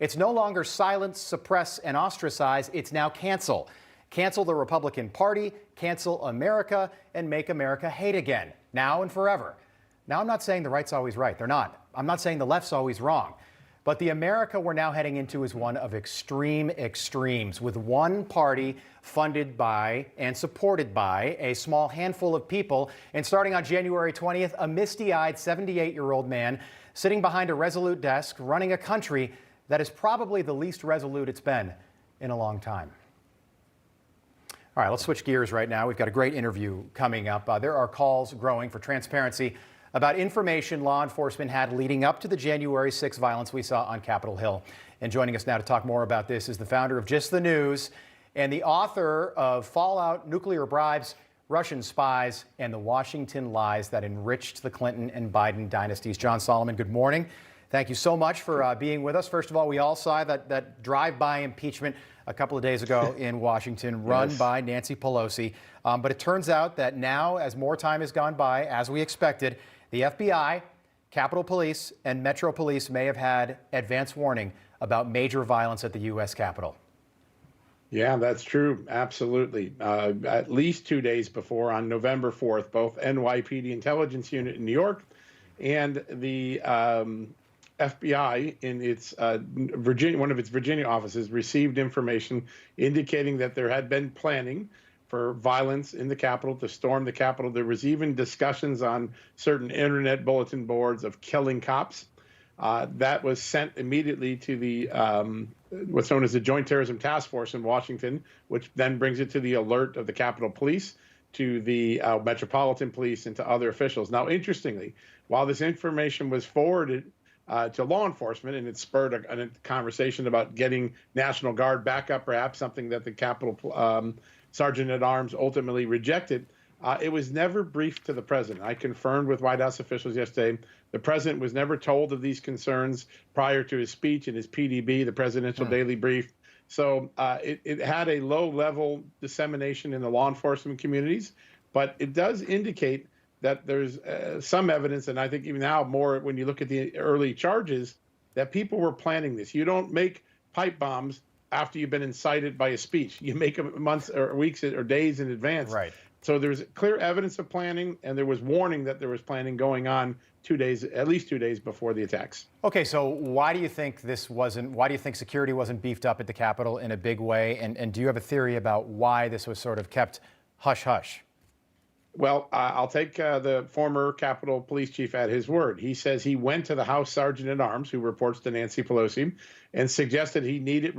It's no longer silence, suppress, and ostracize. It's now cancel. Cancel the Republican Party, cancel America, and make America hate again, now and forever. Now, I'm not saying the right's always right. They're not. I'm not saying the left's always wrong. But the America we're now heading into is one of extreme extremes, with one party funded by and supported by a small handful of people. And starting on January 20th, a misty-eyed 78-year-old man sitting behind a Resolute desk running a country that is probably the least resolute it's been in a long time. All right, let's switch gears right now. We've got a great interview coming up. There are calls growing for transparency about information law enforcement had leading up to the January 6th violence we saw on Capitol Hill. And joining us now to talk more about this is the founder of Just the News and the author of Fallout, Nuclear Bribes, Russian Spies, and the Washington Lies that enriched the Clinton and Biden dynasties. John Solomon, good morning. Thank you so much for being with us. First of all, we all saw that drive-by impeachment a couple of days ago in Washington, run by Nancy Pelosi. But it turns out that now, as more time has gone by, as we expected, the FBI, Capitol Police, and Metro Police may have had advance warning about major violence at the U.S. Capitol. Yeah, that's true. Absolutely. At least 2 days before, on November 4th, both NYPD Intelligence Unit in New York and the FBI in its one of its Virginia offices received information indicating that there had been planning for violence in the Capitol, to storm the Capitol. There was even discussions on certain internet bulletin boards of killing cops. That was sent immediately to the what's known as the Joint Terrorism Task Force in Washington, which then brings it to the alert of the Capitol Police, to the Metropolitan Police, and to other officials. Now, interestingly, while this information was forwarded to law enforcement, and it spurred a conversation about getting National Guard backup, perhaps something that the Capitol Sergeant at Arms ultimately rejected, it was never briefed to the president. I confirmed with White House officials yesterday, the president was never told of these concerns prior to his speech in his PDB, the Presidential Daily Brief. So it had a low-level dissemination in the law enforcement communities, but it does indicate that there's some evidence, and I think even now more when you look at the early charges, that people were planning this. You don't make pipe bombs after you've been incited by a speech. You make them months or weeks or days in advance. Right. So there's clear evidence of planning, and there was warning that there was planning going on 2 days, at least 2 days before the attacks. Okay, so why do you think why do you think security wasn't beefed up at the Capitol in a big way? And do you have a theory about why this was sort of kept hush-hush? Well, I'll take the former Capitol Police Chief at his word. He says he went to the House Sergeant at Arms, who reports to Nancy Pelosi, and suggested he needed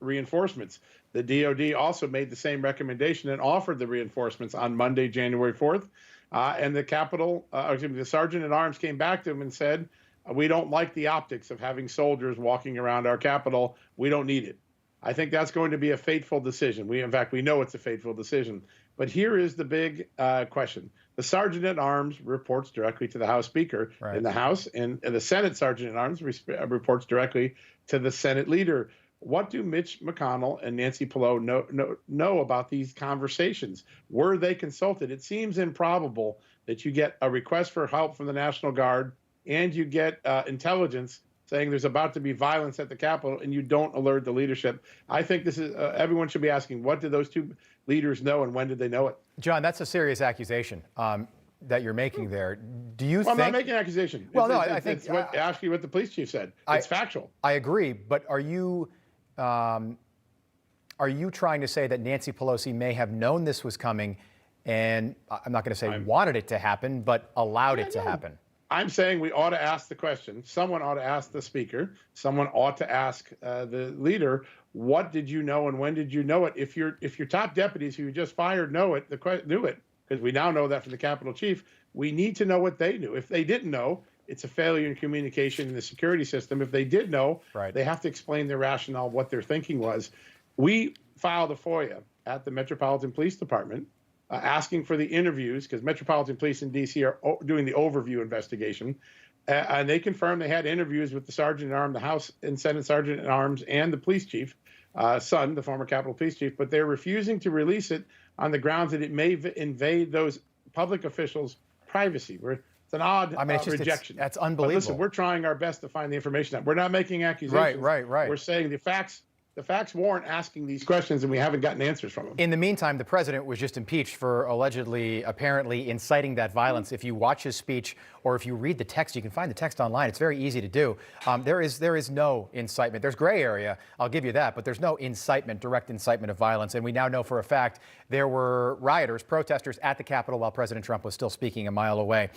reinforcements. The DOD also made the same recommendation and offered the reinforcements on Monday, January 4th. And the the Sergeant at Arms came back to him and said, "We don't like the optics of having soldiers walking around our Capitol. We don't need it." I think that's going to be a fateful decision. In fact, we know it's a fateful decision. But here is the big question. The Sergeant at Arms reports directly to the House Speaker in the House, and the Senate Sergeant at Arms reports directly to the Senate Leader. What do Mitch McConnell and Nancy Pelosi know about these conversations? Were they consulted? It seems improbable that you get a request for help from the National Guard and you get intelligence saying there's about to be violence at the Capitol, and you don't alert the leadership. I think this is everyone should be asking, what did those two leaders know, and when did they know it? John, that's a serious accusation that you're making there. Do you think? I'm not making an accusation. Well, I think ask you what the police chief said. It's factual. I agree, but are you trying to say that Nancy Pelosi may have known this was coming, and I'm not going to say wanted it to happen, but allowed it to happen? I'm saying we ought to ask the question. Someone ought to ask the speaker. Someone ought to ask the leader, what did you know and when did you know it? If your top deputies who you just fired knew it, because we now know that from the Capitol chief, we need to know what they knew. If they didn't know, it's a failure in communication in the security system. If they did know, they have to explain their rationale, what their thinking was. We filed a FOIA at the Metropolitan Police Department asking for the interviews, because Metropolitan Police in D.C. are doing the overview investigation. And they confirmed they had interviews with the Sergeant at Arms, the House and Senate Sergeant at Arms, and the police chief, son, the former Capitol Police Chief, but they're refusing to release it on the grounds that it may invade those public officials' privacy. It's an odd I mean, it's just, rejection. that's But unbelievable. listen, we're trying our best to find the information out. We're not making accusations. Right. We're saying the facts warrant asking these questions, and we haven't gotten answers from them. In the meantime, the president was just impeached for allegedly, apparently inciting that violence. If you watch his speech or if you read the text, you can find the text online. It's very easy to do. There is no incitement. There's gray area, I'll give you that, but there's no incitement, direct incitement of violence. And we now know for a fact there were rioters, protesters at the Capitol while President Trump was still speaking a mile away.